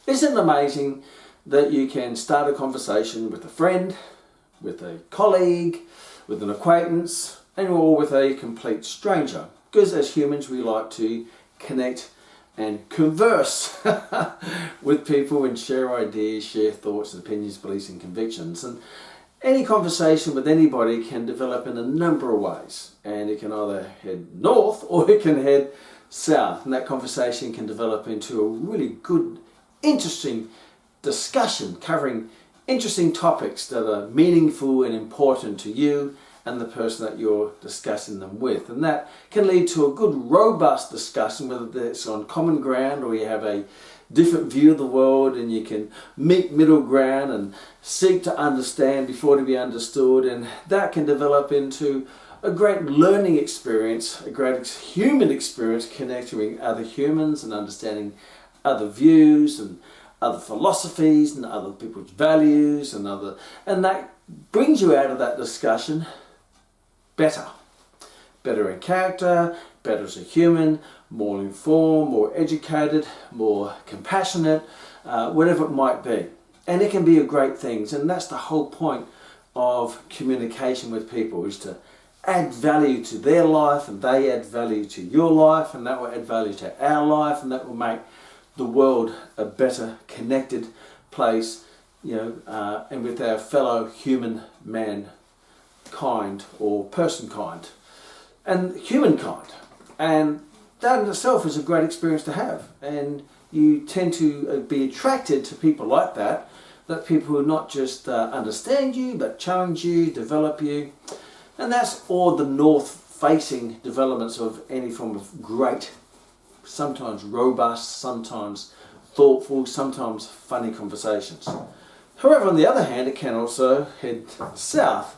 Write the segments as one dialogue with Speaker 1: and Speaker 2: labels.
Speaker 1: Isn't it amazing that you can start a conversation with a friend, with a colleague, with an acquaintance, or with a complete stranger? Because as humans we like to connect and converse with people and share ideas, share thoughts, opinions, beliefs and convictions. And any conversation with anybody can develop in a number of ways, and it can either head north or it can head south, and that conversation can develop into a really good, interesting discussion covering interesting topics that are meaningful and important to you and the person that you're discussing them with. And that can lead to a good, robust discussion, whether it's on common ground or you have a different view of the world and you can meet middle ground and seek to understand before to be understood. And that can develop into a great learning experience, a great human experience, connecting with other humans and understanding other views and other philosophies and other people's values and that brings you out of that discussion better in character, better as a human, more informed, more educated, more compassionate, whatever it might be. And it can be a great thing, and that's the whole point of communication with people, is to add value to their life and they add value to your life, and that will add value to our life, and that will make the world a better connected place, and with our fellow human mankind or person kind and humankind. And that in itself is a great experience to have, and you tend to be attracted to people like that people who not just understand you but challenge you, develop you. And that's all the north facing developments of any form of great, sometimes robust, sometimes thoughtful, sometimes funny conversations. However, on the other hand, it can also head south,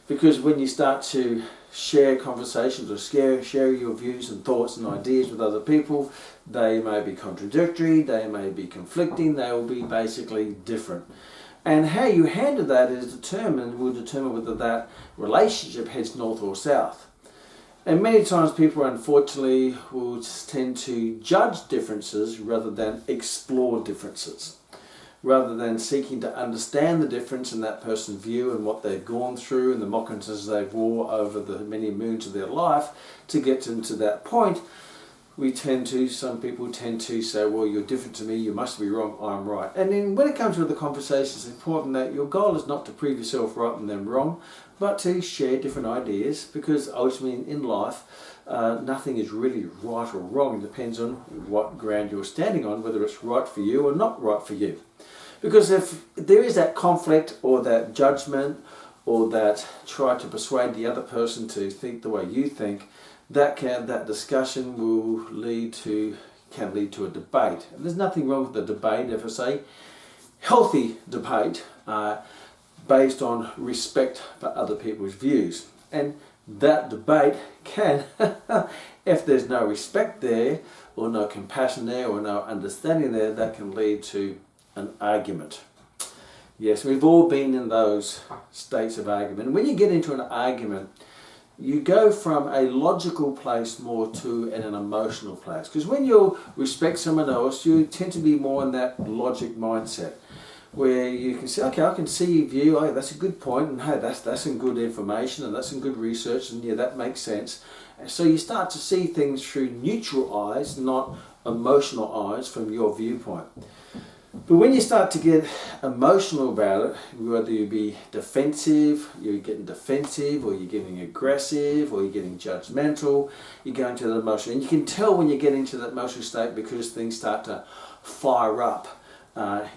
Speaker 1: because when you start to share conversations or share your views and thoughts and ideas with other people, they may be contradictory, they may be conflicting, they will be basically different. And how you handle that will determine whether that relationship heads north or south. And many times people, unfortunately, will tend to judge differences rather than explore differences, rather than seeking to understand the difference in that person's view and what they've gone through and the moccasins they've wore over the many moons of their life to get them to that point. Some people tend to say, well, you're different to me, you must be wrong, I'm right. And then when it comes to the conversation, it's important that your goal is not to prove yourself right and them wrong, but to share different ideas, because ultimately in life, nothing is really right or wrong. It depends on what ground you're standing on, whether it's right for you or not right for you. Because if there is that conflict or that judgment or that try to persuade the other person to think the way you think, that discussion can lead to a debate. And there's nothing wrong with the debate, if I say healthy debate, based on respect for other people's views. And that debate can, if there's no respect there, or no compassion there, or no understanding there, that can lead to an argument. Yes, we've all been in those states of argument. And when you get into an argument, you go from a logical place more to an emotional place. Because when you respect someone else, you tend to be more in that logic mindset, where you can say, okay, I can see your view, oh, that's a good point, and hey, that's some good information, and that's some good research, and yeah, that makes sense. And so you start to see things through neutral eyes, not emotional eyes from your viewpoint. But when you start to get emotional about it, whether you be defensive, you're getting defensive, or you're getting aggressive, or you're getting judgmental, you're going to the emotional. And you can tell when you get into that emotional state because things start to fire up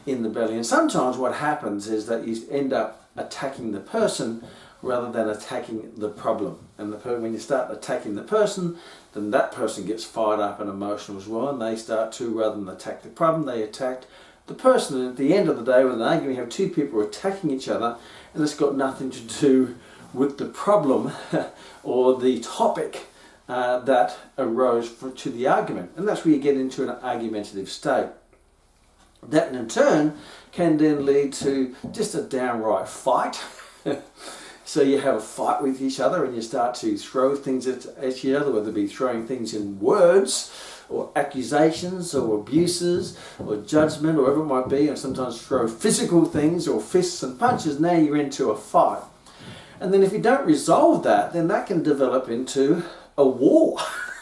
Speaker 1: in the belly. And sometimes what happens is that you end up attacking the person rather than attacking the problem. And when you start attacking the person, then that person gets fired up and emotional as well, and they start to, rather than attack the problem, they attack the person. And at the end of the day, with an argument, you have two people attacking each other, and it's got nothing to do with the problem or the topic that arose to the argument. And that's where you get into an argumentative state. That in turn can then lead to just a downright fight. So you have a fight with each other and you start to throw things at each other, whether it be throwing things in words or accusations or abuses or judgment or whatever it might be, and sometimes throw physical things or fists and punches, now you're into a fight. And then if you don't resolve that, then that can develop into a war.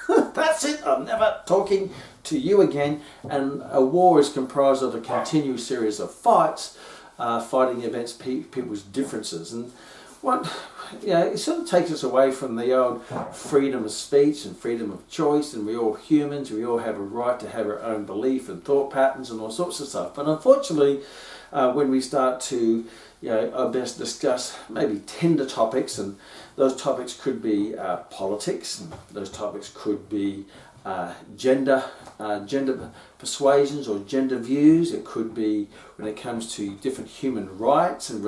Speaker 1: That's it, I'm never talking to you again. And a war is comprised of a continuous series of fights, fighting against people's differences. And it sort of takes us away from the old freedom of speech and freedom of choice, and we're all humans, we all have a right to have our own belief and thought patterns and all sorts of stuff. But unfortunately, when we start to I best discuss maybe tender topics, and those topics could be politics, and those topics could be gender persuasions or gender views. It could be when it comes to different human rights, and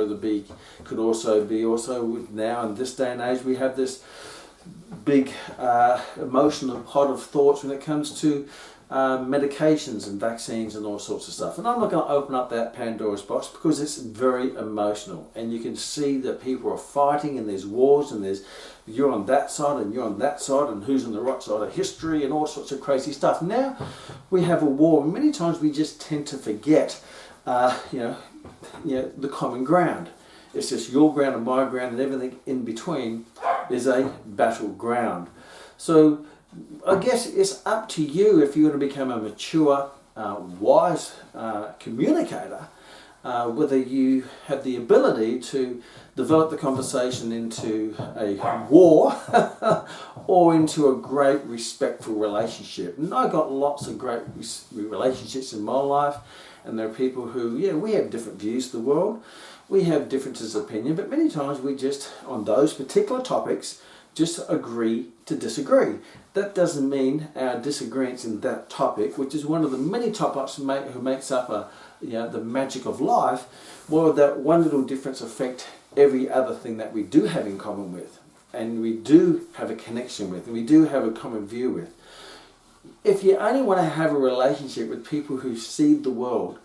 Speaker 1: could also be with now in this day and age we have this big emotional pot of thoughts when it comes to medications and vaccines and all sorts of stuff. And I'm not going to open up that Pandora's box because it's very emotional, and you can see that people are fighting, and there's wars, and you're on that side and you're on that side, and who's on the right side of history and all sorts of crazy stuff. Now we have a war, and many times we just tend to forget the common ground. It's just your ground and my ground, and everything in between is a battleground. So I guess it's up to you if you want to become a mature, wise communicator, whether you have the ability to develop the conversation into a war or into a great, respectful relationship. And I got lots of great relationships in my life, and there are people who, we have different views of the world, we have differences of opinion, but many times we just, on those particular topics, just agree to disagree. That doesn't mean our disagreements in that topic, which is one of the many topics who makes up the magic of life, will that one little difference affect every other thing that we do have in common with, and we do have a connection with, and we do have a common view with. If you only want to have a relationship with people who see the world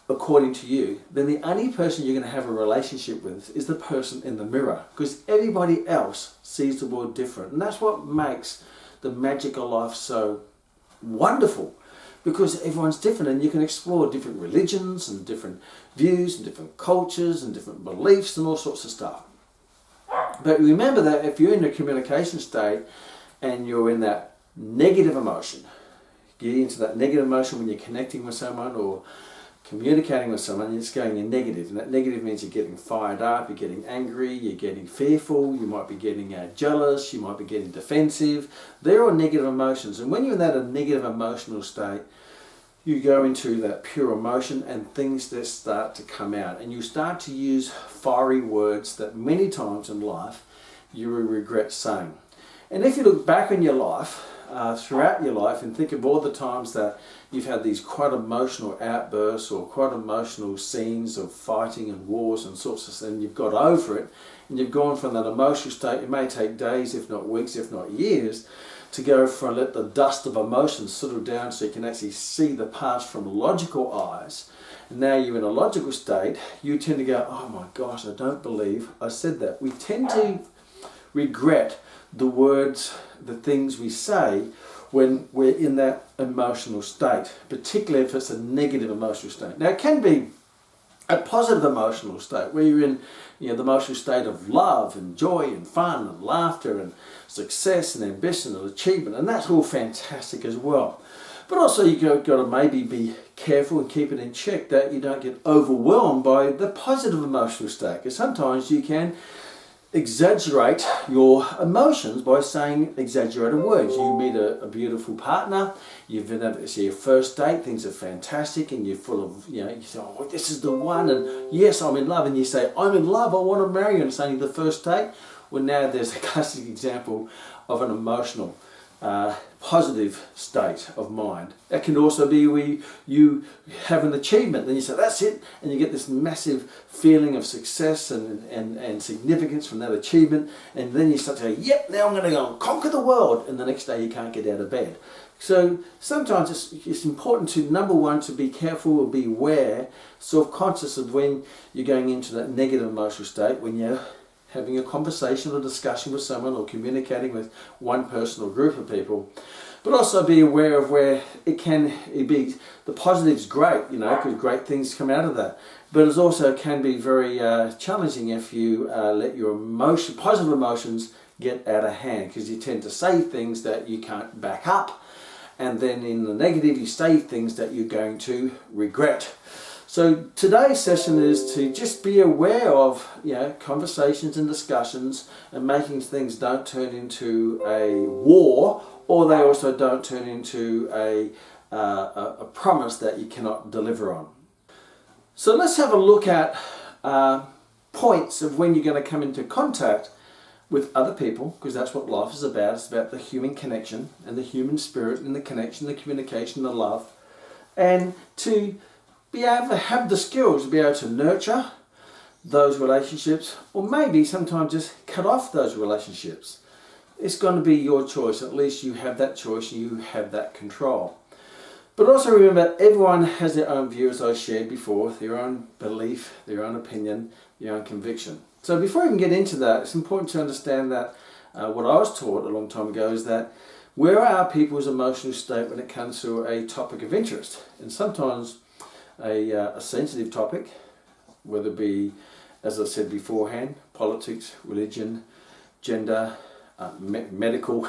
Speaker 1: according to you, then the only person you're going to have a relationship with is the person in the mirror, because everybody else sees the world different. And that's what makes the magic of life so wonderful, because everyone's different, and you can explore different religions and different views and different cultures and different beliefs and all sorts of stuff. But remember that if you're in a communication state and you're in that negative emotion, get into that negative emotion when you're connecting with someone or communicating with someone, you're just going in negative, and that negative means you're getting fired up, you're getting angry, you're getting fearful, you might be getting jealous, you might be getting defensive. They're all negative emotions, and when you're in that negative emotional state, you go into that pure emotion, and things that start to come out, and you start to use fiery words that many times in life you will regret saying. And if you look back on your life, throughout your life, and think of all the times that you've had these quite emotional outbursts or quite emotional scenes of fighting and wars and sorts of things, and you've got over it, and you've gone from that emotional state. It may take days, if not weeks, if not years, to go from let the dust of emotions settle down so you can actually see the past from logical eyes. And now you're in a logical state. You tend to go, oh my gosh, I don't believe I said that. We tend to regret the words, the things we say when we're in that emotional state, particularly if it's a negative emotional state. Now it can be a positive emotional state where you're in the emotional state of love and joy and fun and laughter and success and ambition and achievement, and that's all fantastic as well. But also you've got to maybe be careful and keep it in check that you don't get overwhelmed by the positive emotional state, because sometimes you can exaggerate your emotions by saying exaggerated words. You meet a beautiful partner, you've been able to see your first date, things are fantastic, and you're full of, you say, oh, this is the one, and yes, I'm in love, and you say, I'm in love, I want to marry you, and it's only the first date. Well, now there's a classic example of an emotional, positive state of mind. It can also be where you have an achievement, then you say, that's it, and you get this massive feeling of success and significance from that achievement, and then you start to say, yep, now I'm going to go and conquer the world, and the next day you can't get out of bed. So sometimes it's important to, number one, to be careful or be aware, self-conscious of when you're going into that negative emotional state, when you're having a conversation or discussion with someone or communicating with one person or group of people. But also be aware of where it be, the positive's great, because great things come out of that. But it also can be very challenging if you let your positive emotions get out of hand, because you tend to say things that you can't back up, and then in the negative you say things that you're going to regret. So today's session is to just be aware of conversations and discussions, and making things don't turn into a war, or they also don't turn into a promise that you cannot deliver on. So let's have a look at points of when you're going to come into contact with other people, because that's what life is about. It's about the human connection and the human spirit and the connection, the communication, the love, and to be able to have the skills to be able to nurture those relationships, or maybe sometimes just cut off those relationships. It's going to be your choice. At least you have that choice, you have that control. But also remember, everyone has their own view, as I shared before, their own belief, their own opinion, their own conviction. So before I can get into that, it's important to understand that what I was taught a long time ago is that where are people's emotional state when it comes to a topic of interest? And sometimes a sensitive topic, whether it be, as I said beforehand, politics, religion, gender, medical,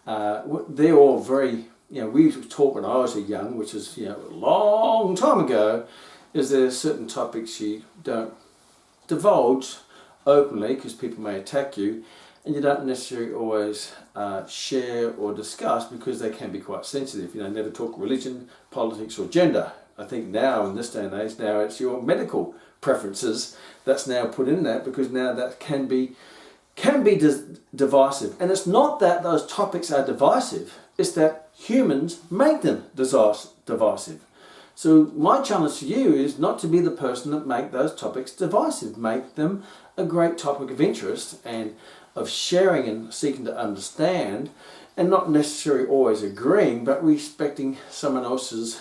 Speaker 1: they're all very, we taught when I was young, which is a long time ago, is there certain topics you don't divulge openly because people may attack you, and you don't necessarily always share or discuss because they can be quite sensitive. Never talk religion, politics or gender. I think now, in this day and age, now it's your medical preferences that's now put in that, because now that can be divisive. And it's not that those topics are divisive, it's that humans make them divisive. So my challenge to you is not to be the person that make those topics divisive. Make them a great topic of interest and of sharing and seeking to understand, and not necessarily always agreeing, but respecting someone else's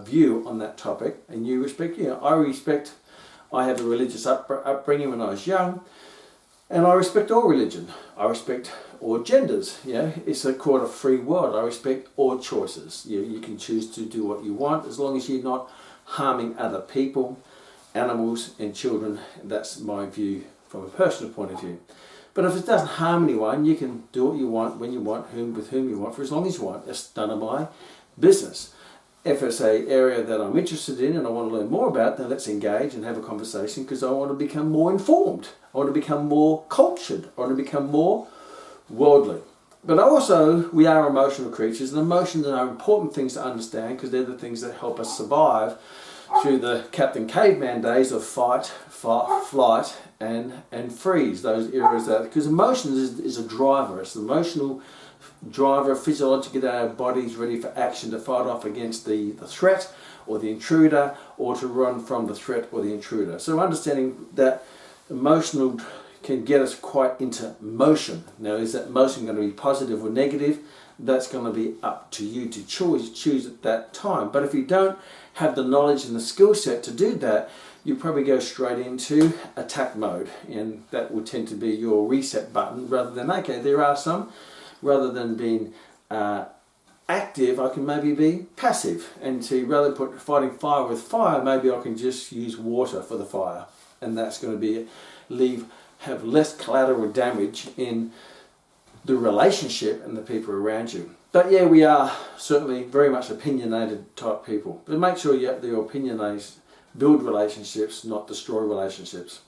Speaker 1: view on that topic. And you respect, I have a religious upbringing when I was young, and I respect all religion. I respect all genders. It's called a free world. I respect all choices. You can choose to do what you want, as long as you're not harming other people, animals and children. That's my view from a personal point of view. But if it doesn't harm anyone, you can do what you want, when you want, with whom you want, for as long as you want. It's none of my business. If it's an area that I'm interested in and I want to learn more about, then let's engage and have a conversation, because I want to become more informed. I want to become more cultured. I want to become more worldly. But also, we are emotional creatures, and emotions are important things to understand, because they're the things that help us survive through the Captain Caveman days of fight, flight, and freeze. Those areas because emotions is a driver. It's the emotional driver, physiologically, that our body's ready for action to fight off against the threat or the intruder, or to run from the threat or the intruder. So understanding that emotional can get us quite into motion. Now, is that motion going to be positive or negative? That's going to be up to you to choose at that time. But if you don't have the knowledge and the skill set to do that, you probably go straight into attack mode, and that will tend to be your reset button, rather than, okay, there are some, rather than being active, I can maybe be passive, and to rather put fighting fire with fire, maybe I can just use water for the fire, and that's going to be have less collateral damage in the relationship and the people around you. But yeah, we are certainly very much opinionated type people. But make sure you have the opinionates build relationships, not destroy relationships.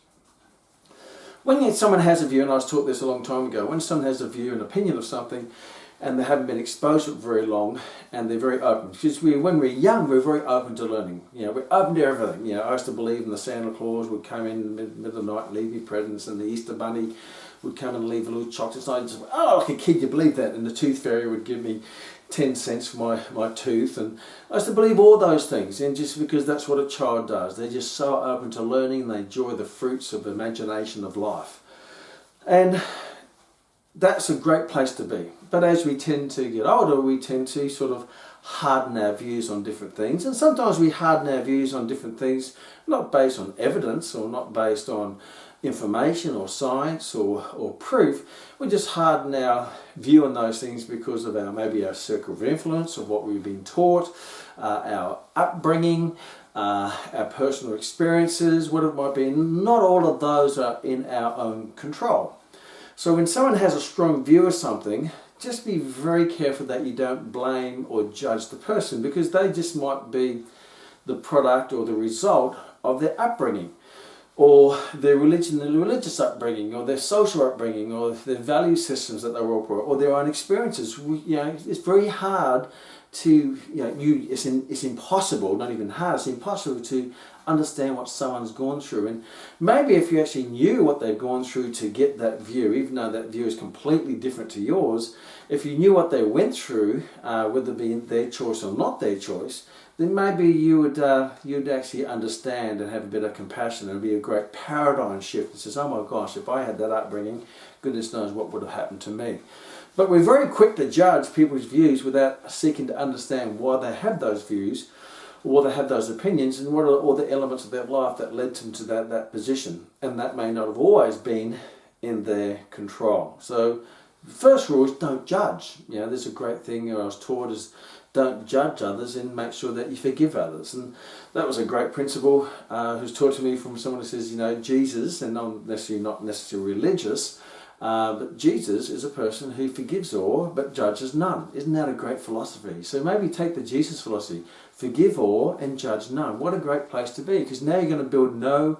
Speaker 1: When someone has a view, and I was taught this a long time ago, when someone has a view, an opinion of something, and they haven't been exposed to it very long, and they're very open. Because when we're young, we're very open to learning. We're open to everything. I used to believe in the Santa Claus would come in the middle of the night and leave me presents, and the Easter Bunny would come and leave little chocolates. And I just, like a kid, you believe that. And the Tooth Fairy would give me 10 cents for my tooth. And I used to believe all those things, and just because that's what a child does. They're just so open to learning, and they enjoy the fruits of imagination of life. And that's a great place to be. But as we tend to get older, we tend to sort of harden our views on different things. And sometimes we harden our views on different things, not based on evidence, or not based on information or science or proof. We just harden our view on those things because of maybe our circle of influence, or what we've been taught, our upbringing, our personal experiences, what it might be. Not all of those are in our own control. So when someone has a strong view of something, just be very careful that you don't blame or judge the person, because they just might be the product or the result of their upbringing, or their religion, their religious upbringing, or their social upbringing, or their value systems that they were brought, or their own experiences. It's very hard to, it's impossible, not even hard, it's impossible to understand what someone's gone through. And maybe if you actually knew what they've gone through to get that view, even though that view is completely different to yours, if you knew what they went through, whether it be their choice or not their choice, then maybe you'd actually understand and have a bit of compassion. It would be a great paradigm shift. It says, oh my gosh, if I had that upbringing, goodness knows what would have happened to me. But we're very quick to judge people's views without seeking to understand why they have those views, or they have those opinions, and what are all the elements of their life that led them to that position. And that may not have always been in their control. So the first rule is don't judge. There's a great thing I was taught is don't judge others, and make sure that you forgive others. And that was a great principle who's taught to me from someone who says, Jesus, and I'm not necessarily religious, but Jesus is a person who forgives all but judges none. Isn't that a great philosophy? So maybe take the Jesus philosophy. Forgive all and judge none. What a great place to be, because now you're going to build no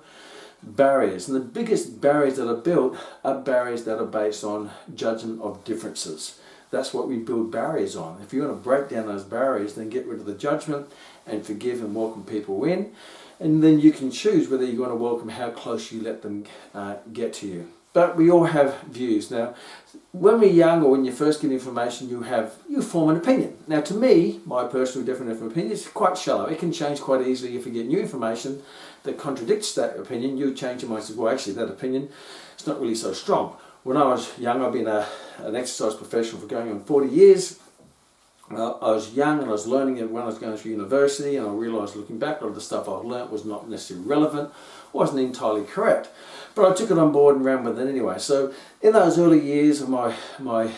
Speaker 1: barriers. And the biggest barriers that are built are barriers that are based on judgment of differences. That's what we build barriers on. If you want to break down those barriers, then get rid of the judgment and forgive and welcome people in. And then you can choose whether you want to welcome, how close you let them get to you. But we all have views. Now, when we're young, or when you first get information, you form an opinion. Now, to me, my personal definition of opinion is quite shallow. It can change quite easily. If you get new information that contradicts that opinion, you change your mind and say, well, actually, that opinion is not really so strong. When I was young, I've been an exercise professional for going on 40 years. I was young and I was learning it when I was going through university, and I realised looking back, a lot of the stuff I've learnt was not necessarily relevant, wasn't entirely correct. But I took it on board and ran with it anyway. So in those early years of my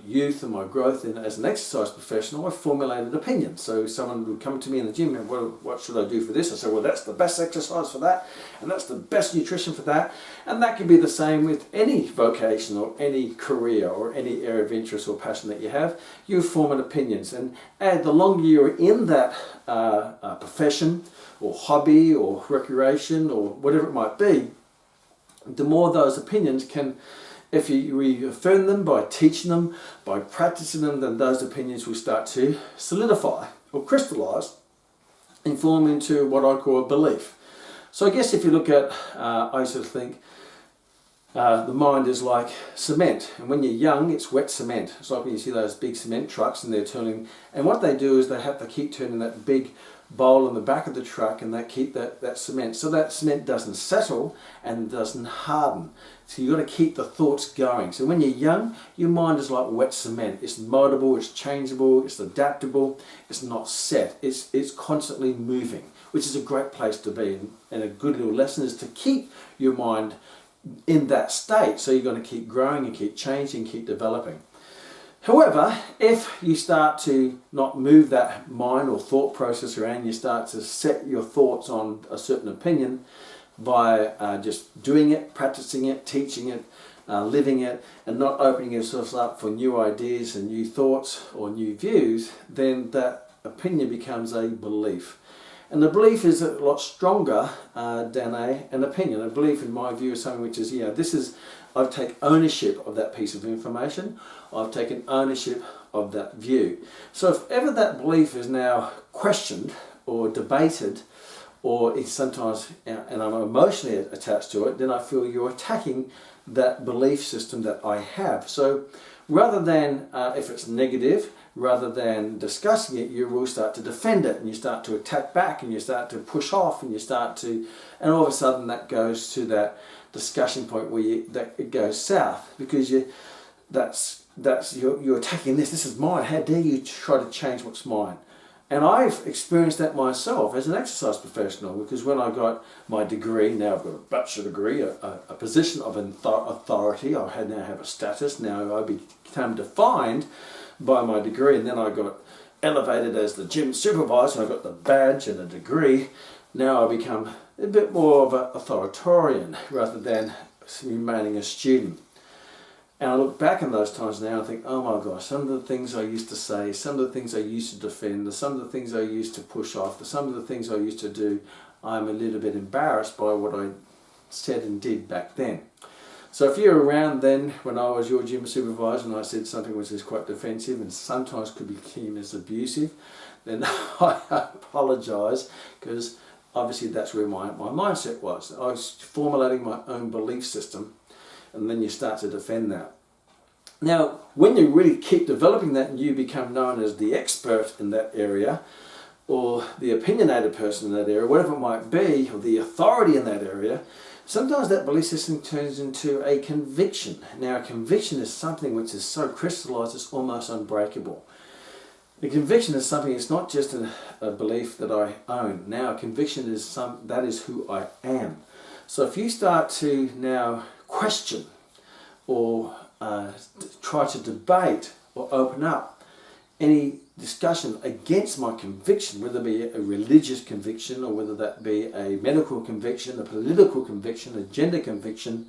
Speaker 1: youth and my growth as an exercise professional, I formulated opinions. So someone would come to me in the gym and, what should I do for this? I said, well, that's the best exercise for that, and that's the best nutrition for that. And that can be the same with any vocation or any career or any area of interest or passion that you have. You form an opinions, and the longer you're in that profession or hobby or recreation or whatever it might be, the more those opinions can, if you reaffirm them by teaching them, by practicing them, then those opinions will start to solidify or crystallize and form into what I call a belief. So I guess if you look at, I used to think, the mind is like cement, and when you're young it's wet cement. It's like when you see those big cement trucks and they're turning, and what they do is they have to keep turning that big bowl in the back of the truck, and they keep that cement, so that cement doesn't settle and doesn't harden. So you've got to keep the thoughts going. So when you're young, your mind is like wet cement. It's moldable, it's changeable, it's adaptable, it's not set, it's constantly moving, which is a great place to be. And a good little lesson is to keep your mind in that state, so you're going to keep growing and keep changing, keep developing. However, if you start to not move that mind or thought process around, you start to set your thoughts on a certain opinion by just doing it, practicing it, teaching it, living it, and not opening yourself up for new ideas and new thoughts or new views, then that opinion becomes a belief. And the belief is a lot stronger than an opinion. A belief, in my view, is something which is, I've taken ownership of that piece of information. I've taken ownership of that view. So if ever that belief is now questioned or debated, or is sometimes, and I'm emotionally attached to it, then I feel you're attacking that belief system that I have. So rather than, if it's negative, rather than discussing it, you will start to defend it, and you start to attack back, and you start to push off, and you start to, and all of a sudden that goes to that discussion point where it goes south, because you're attacking this. This is mine. How dare you try to change what's mine? And I've experienced that myself as an exercise professional, because when I got my degree, now I've got a bachelor degree, a position of authority, I now have a status, now I became defined by my degree, and then I got elevated as the gym supervisor, and I got the badge and a degree. Now I become a bit more of an authoritarian rather than remaining a student. And I look back in those times now and think, oh my gosh, some of the things I used to say, some of the things I used to defend, some of the things I used to push off, some of the things I used to do, I'm a little bit embarrassed by what I said and did back then. So if you're around then when I was your gym supervisor and I said something which is quite defensive and sometimes could be seen as abusive, then I apologise, because obviously that's where my mindset was. I was formulating my own belief system, and then you start to defend that. Now, when you really keep developing that and you become known as the expert in that area, or the opinionated person in that area, whatever it might be, or the authority in that area, sometimes that belief system turns into a conviction. Now, a conviction is something which is so crystallized it's almost unbreakable. A conviction is something, it's not just a belief that I own. Now, a conviction is that is who I am. So if you start to now question or try to debate or open up any discussion against my conviction, whether it be a religious conviction or whether that be a medical conviction, a political conviction, a gender conviction,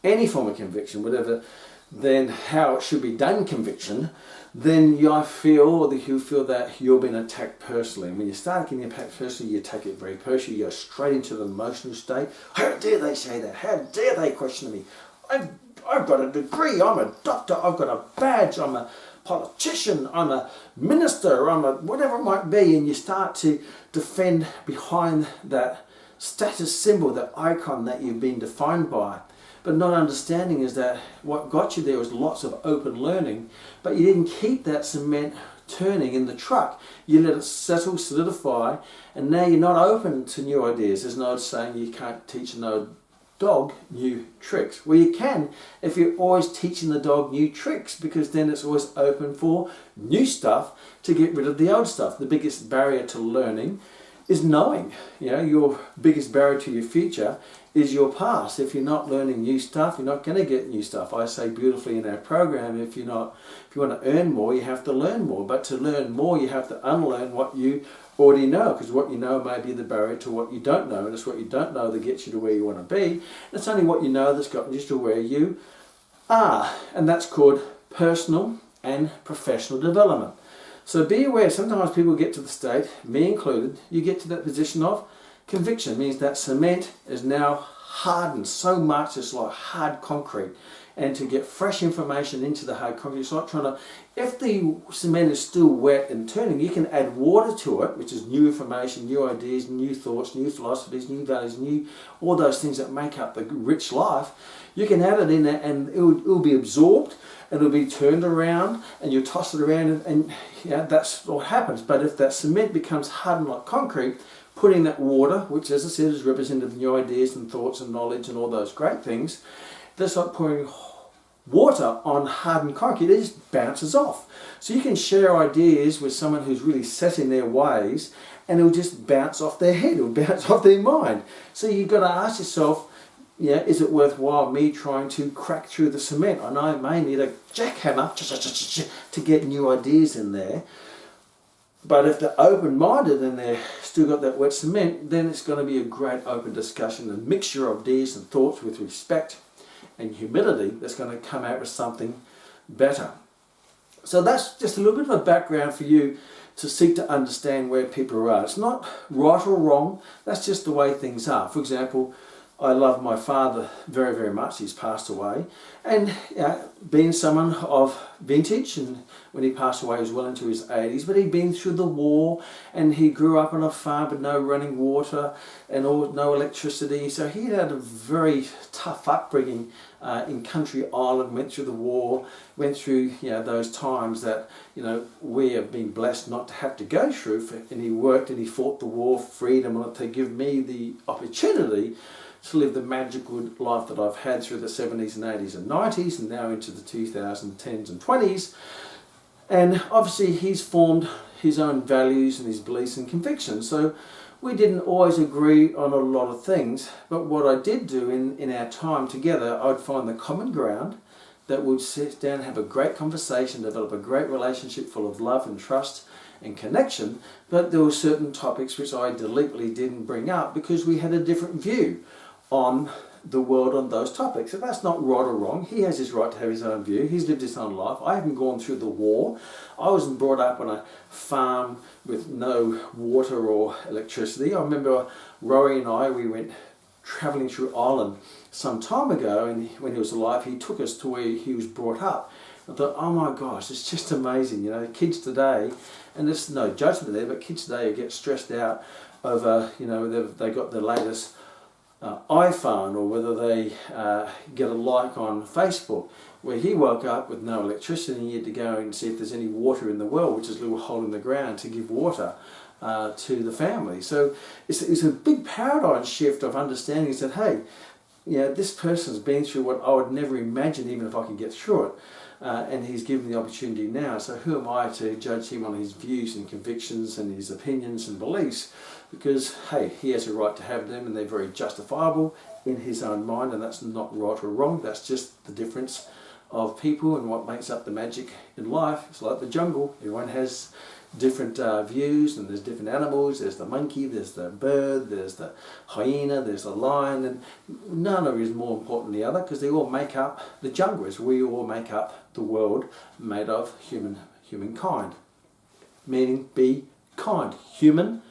Speaker 1: any form of conviction, whatever, then how it should be done conviction, then you feel that you're being attacked personally. And when you start getting attacked personally, you take it very personally. You go straight into the emotional state. How dare they say that? How dare they question me? I've got a degree. I'm a doctor. I've got a badge. I'm a politician. I'm a minister. I'm a whatever it might be. And you start to defend behind that status symbol, that icon that you've been defined by. But not understanding is that what got you there was lots of open learning, but you didn't keep that cement turning in the truck. You let it settle, solidify, and now you're not open to new ideas. There's no saying you can't teach no dog new tricks. Well, you can if you're always teaching the dog new tricks, because then it's always open for new stuff to get rid of the old stuff. The biggest barrier to learning is knowing. Your biggest barrier to your future is your past. If you're not learning new stuff, you're not going to get new stuff. I say beautifully in our program, if you want to earn more, you have to learn more. But to learn more, you have to unlearn what you already know, because what you know may be the barrier to what you don't know, and it's what you don't know that gets you to where you want to be. And it's only what you know that's gotten you to where you are, and that's called personal and professional development. So be aware, sometimes people get to the state, me included, you get to that position of conviction. It means that cement is now hardened so much it's like hard concrete. And to get fresh information into the hard concrete, it's like trying to, if the cement is still wet and turning, you can add water to it, which is new information, new ideas, new thoughts, new philosophies, new values, all those things that make up the rich life. You can add it in there and it will be absorbed, and it'll be turned around, and you toss it around, and that's what happens. But if that cement becomes hardened like concrete, putting that water, which as I said is representative of new ideas and thoughts and knowledge and all those great things, that's like pouring water on hardened concrete. It just bounces off. So you can share ideas with someone who's really set in their ways, and it'll just bounce off their head, it'll bounce off their mind. So you've got to ask yourself, is it worthwhile me trying to crack through the cement? I know I may need a jackhammer to get new ideas in there. But if they're open-minded and they've still got that wet cement, then it's going to be a great open discussion, a mixture of ideas and thoughts with respect and humility that's going to come out with something better. So that's just a little bit of a background for you to seek to understand where people are. It's not right or wrong, that's just the way things are. For example, I love my father very, very much. He's passed away. And being someone of vintage, and when he passed away he was well into his 80s, but he'd been through the war, and he grew up on a farm with no running water and no electricity. So he had a very tough upbringing in country Ireland, went through the war, went through those times that we have been blessed not to have to go through. And he worked and he fought the war for freedom to give me the opportunity to live the magical life that I've had through the 70s and 80s and 90s, and now into the 2010s and 20s. And obviously he's formed his own values and his beliefs and convictions. So we didn't always agree on a lot of things, but what I did do in our time together, I'd find the common ground that would sit down and have a great conversation, develop a great relationship full of love and trust and connection. But there were certain topics which I deliberately didn't bring up because we had a different view on the world on those topics. And that's not right or wrong. He has his right to have his own view. He's lived his own life. I haven't gone through the war. I wasn't brought up on a farm with no water or electricity. I remember Rory and I, we went travelling through Ireland some time ago, and when he was alive, he took us to where he was brought up. I thought, oh my gosh, it's just amazing. You know, kids today, and there's no judgment there, but kids today get stressed out over, you know, they got the latest iPhone, or whether they get a like on Facebook. Where he woke up with no electricity and he had to go and see if there's any water in the well, which is a little hole in the ground, to give water to the family. So it's a big paradigm shift of understanding. He said, hey, you know, this person's been through what I would never imagine, even if I could get through it. And he's given the opportunity now. So who am I to judge him on his views and convictions and his opinions and beliefs? Because, hey, he has a right to have them, and they're very justifiable in his own mind, and that's not right or wrong. That's just the difference of people and what makes up the magic in life. It's like the jungle. Everyone has different views, and there's different animals. There's the monkey, there's the bird, there's the hyena, there's the lion, and none of it is more important than the other, because they all make up the jungle, as we all make up the world made of humankind. Meaning, be kind. Human,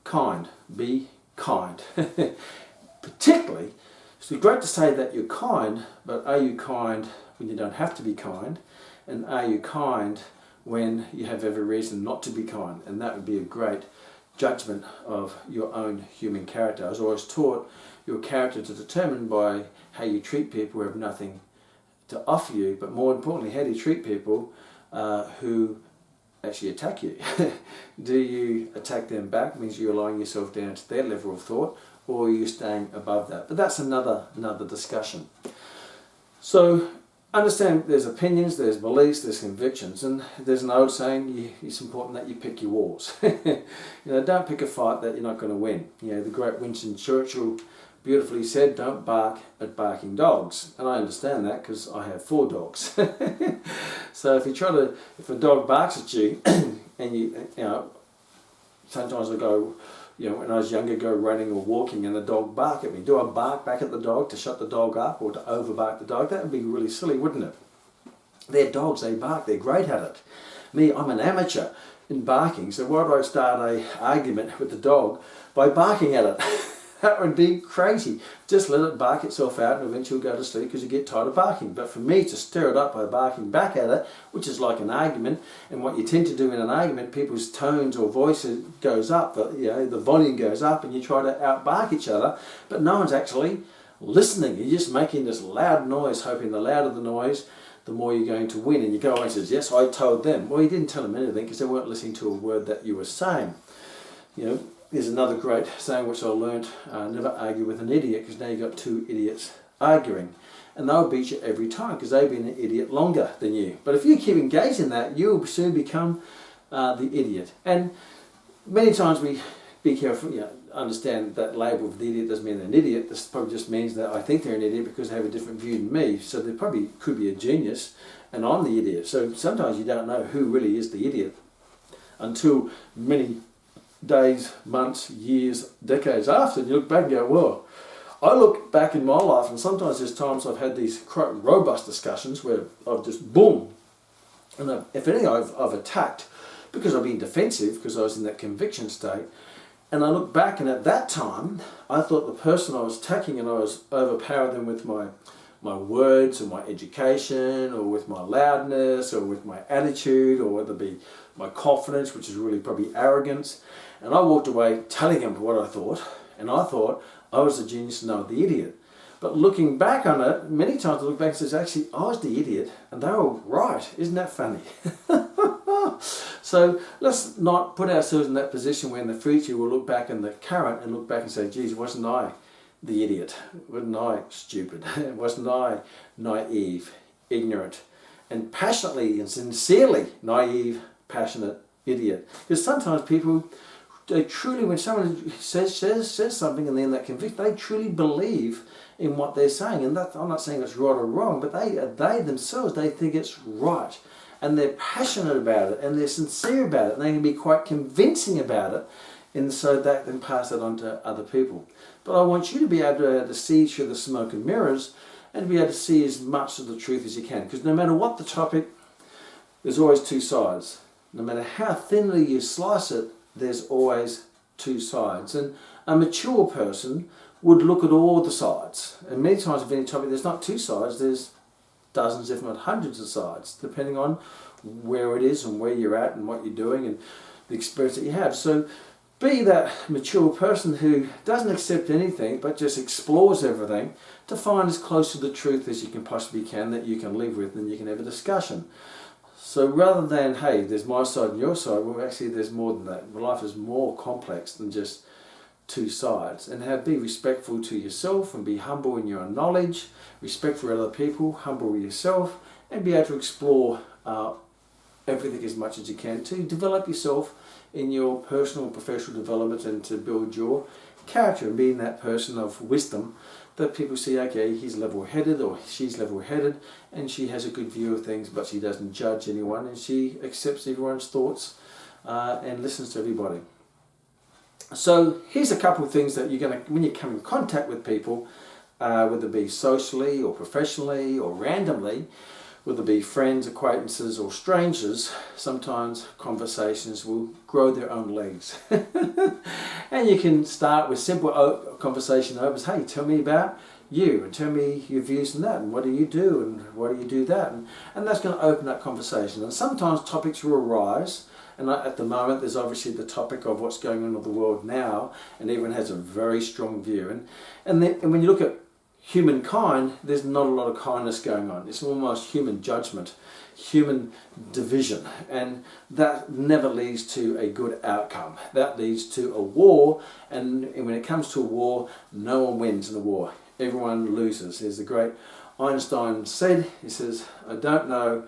Speaker 1: kind. Be kind. Particularly, it's great to say that you're kind, but are you kind when you don't have to be kind? And are you kind when you have every reason not to be kind? And that would be a great judgment of your own human character. I was always taught your character to determine by how you treat people who have nothing to offer you, but more importantly, how do you treat people who actually attack you? Do you attack them back? Means you're allowing yourself down to their level of thought, or are you staying above that? But that's another discussion. So understand there's opinions, there's beliefs, there's convictions, and there's an old saying, it's important that you pick your wars. You know, don't pick a fight that you're not going to win. You know, the great Winston Churchill beautifully said, don't bark at barking dogs. And I understand that because I have 4 dogs. So if a dog barks at you, and you know, sometimes I go, you know, when I was younger, go running or walking and the dog bark at me. Do I bark back at the dog to shut the dog up, or to overbark the dog? That would be really silly, wouldn't it? They're dogs, they bark, they're great at it. Me, I'm an amateur in barking, so why do I start an argument with the dog by barking at it? That would be crazy. Just let it bark itself out and eventually go to sleep because you get tired of barking. But for me to stir it up by barking back at it, which is like an argument, and what you tend to do in an argument, people's tones or voices goes up, you know, the volume goes up, and you try to outbark each other, but no one's actually listening. You're just making this loud noise, hoping the louder the noise, the more you're going to win. And you go away and says, yes, I told them. Well, you didn't tell them anything because they weren't listening to a word that you were saying. You know, there's another great saying which I learnt, never argue with an idiot, because now you've got 2 idiots arguing. And they'll beat you every time because they've been an idiot longer than you. But if you keep engaging in that, you'll soon become the idiot. And many times we be careful, you know, understand that label of the idiot doesn't mean they're an idiot. This probably just means that I think they're an idiot because they have a different view than me. So they probably could be a genius and I'm the idiot. So sometimes you don't know who really is the idiot until many days, months, years, decades after, and you look back and go, well, I look back in my life, and sometimes there's times I've had these quite robust discussions where I've just boom, and if anything I've attacked because I've been defensive because I was in that conviction state, and I look back, and at that time I thought the person I was attacking, and I was overpowering them with my words or my education or with my loudness or with my attitude, or whether it be my confidence, which is really probably arrogance. And I walked away telling them what I thought, and I thought I was the genius and they were the idiot. But looking back on it, many times I look back and say, actually, I was the idiot and they were right. Isn't that funny? So let's not put ourselves in that position where in the future we'll look back in the current and look back and say, geez, wasn't I the idiot? Wasn't I stupid? Wasn't I naive, ignorant, and passionately and sincerely naive, passionate, idiot. Because sometimes people, they truly, when someone says something and then that convict, they truly believe in what they're saying. And that, I'm not saying it's right or wrong, but they themselves, they think it's right. And they're passionate about it, and they're sincere about it, and they can be quite convincing about it, and so that then pass it on to other people. But I want you to be able to see through the smoke and mirrors, and be able to see as much of the truth as you can. Because no matter what the topic, there's always two sides. No matter how thinly you slice it, there's always two sides. And a mature person would look at all the sides. And many times with any topic, there's not two sides, there's dozens, if not hundreds of sides, depending on where it is and where you're at and what you're doing and the experience that you have. So be that mature person who doesn't accept anything but just explores everything to find as close to the truth as you can possibly can, that you can live with and you can have a discussion. So rather than, hey, there's my side and your side, well, actually there's more than that. Life is more complex than just two sides. And be respectful to yourself and be humble in your knowledge, respect for other people, humble with yourself, and be able to explore everything as much as you can to develop yourself in your personal and professional development and to build your character and being that person of wisdom that people see, okay, he's level-headed or she's level-headed and she has a good view of things, but she doesn't judge anyone and she accepts everyone's thoughts and listens to everybody. So here's a couple of things that you're going to, when you come in contact with people, whether it be socially or professionally or randomly, whether it be friends, acquaintances or strangers, sometimes conversations will grow their own legs. And you can start with simple conversation opens, hey, tell me about you and tell me your views on that and what do you do and why do you do that, and that's going to open up conversation. And sometimes topics will arise, and at the moment there's obviously the topic of what's going on in the world now, and everyone has a very strong view, and when you look at humankind, there's not a lot of kindness going on. It's almost human judgment, human division, and that never leads to a good outcome. That leads to a war, and when it comes to a war, no one wins in a war. Everyone loses. There's the great Einstein said, he says, I don't know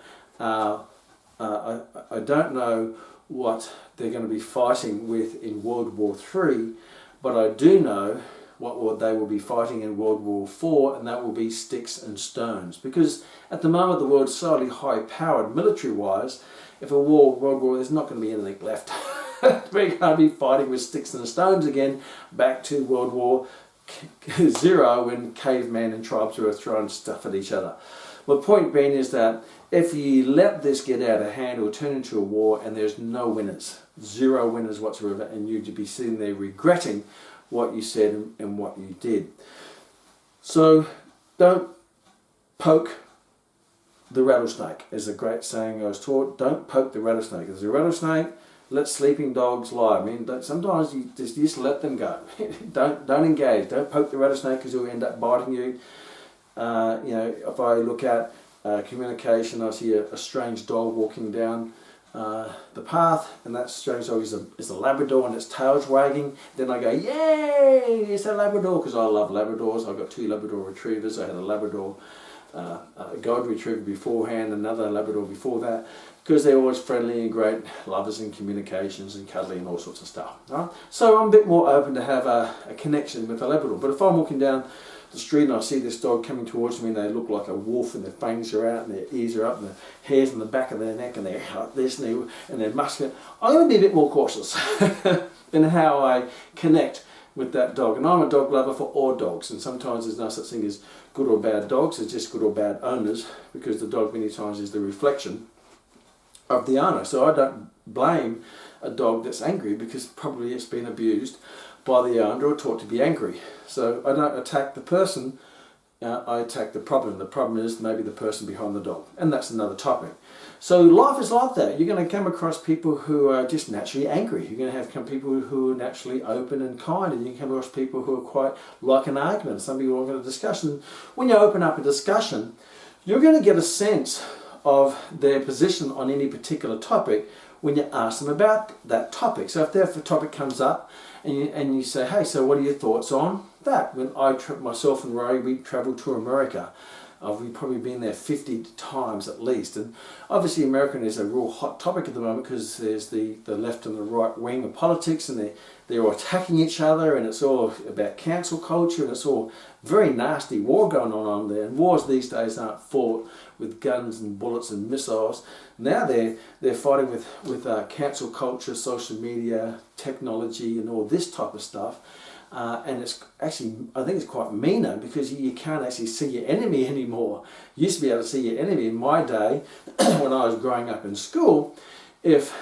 Speaker 1: what they're going to be fighting with in World War III, but I do know what they will be fighting in World War IV, and that will be sticks and stones. Because at the moment the world's solely high-powered military-wise. If a world war, there's not going to be anything left. We're going to be fighting with sticks and stones again, back to World War Zero when cavemen and tribes were throwing stuff at each other. My point being is that if you let this get out of hand, it will turn into a war and there's no winners, zero winners whatsoever, and you'd be sitting there regretting what you said and what you did. So don't poke the rattlesnake, is a great saying I was taught. Don't poke the rattlesnake. If there's a rattlesnake, let sleeping dogs lie. I mean, sometimes you just let them go. don't engage. Don't poke the rattlesnake because he'll end up biting you. If I look at communication, I see a strange dog walking down the path, and that strange dog is a Labrador and its tail's wagging. Then I go, yay, it's a Labrador, because I love Labradors. I've got 2 Labrador retrievers. I had a Labrador Gold Retriever beforehand, another Labrador before that, because they're always friendly and great lovers and communications and cuddly and all sorts of stuff. Right? So I'm a bit more open to have a connection with a Labrador. But if I'm walking down the street and I see this dog coming towards me and they look like a wolf and their fangs are out and their ears are up and the hair's on the back of their neck and they're like this and they're muscular, I'm going to be a bit more cautious in how I connect with that dog. And I'm a dog lover for all dogs, and sometimes there's no such thing as good or bad dogs, it's just good or bad owners, because the dog many times is the reflection of the owner. So I don't blame a dog that's angry, because probably it's been abused by the owner or taught to be angry. So I don't attack the person, I attack the problem. The problem is maybe the person behind the dog, and that's another topic. So life is like that. You're going to come across people who are just naturally angry. You're going to have people who are naturally open and kind, and you can come across people who are quite like an argument. Some people are going to discussion. When you open up a discussion, you're going to get a sense of their position on any particular topic when you ask them about that topic. So if the topic comes up and you say, hey, so what are your thoughts on that? When myself and Ray, we travelled to America We've probably been there 50 times at least. And obviously American is a real hot topic at the moment because there's the left and the right wing of politics, and they're all attacking each other, and it's all about cancel culture, and it's all very nasty war going on there. And wars these days aren't fought with guns and bullets and missiles. Now they're fighting with cancel culture, social media, technology, and all this type of stuff. And it's actually, I think it's quite meaner because you can't actually see your enemy anymore. You used to be able to see your enemy. In my day, when I was growing up in school, if,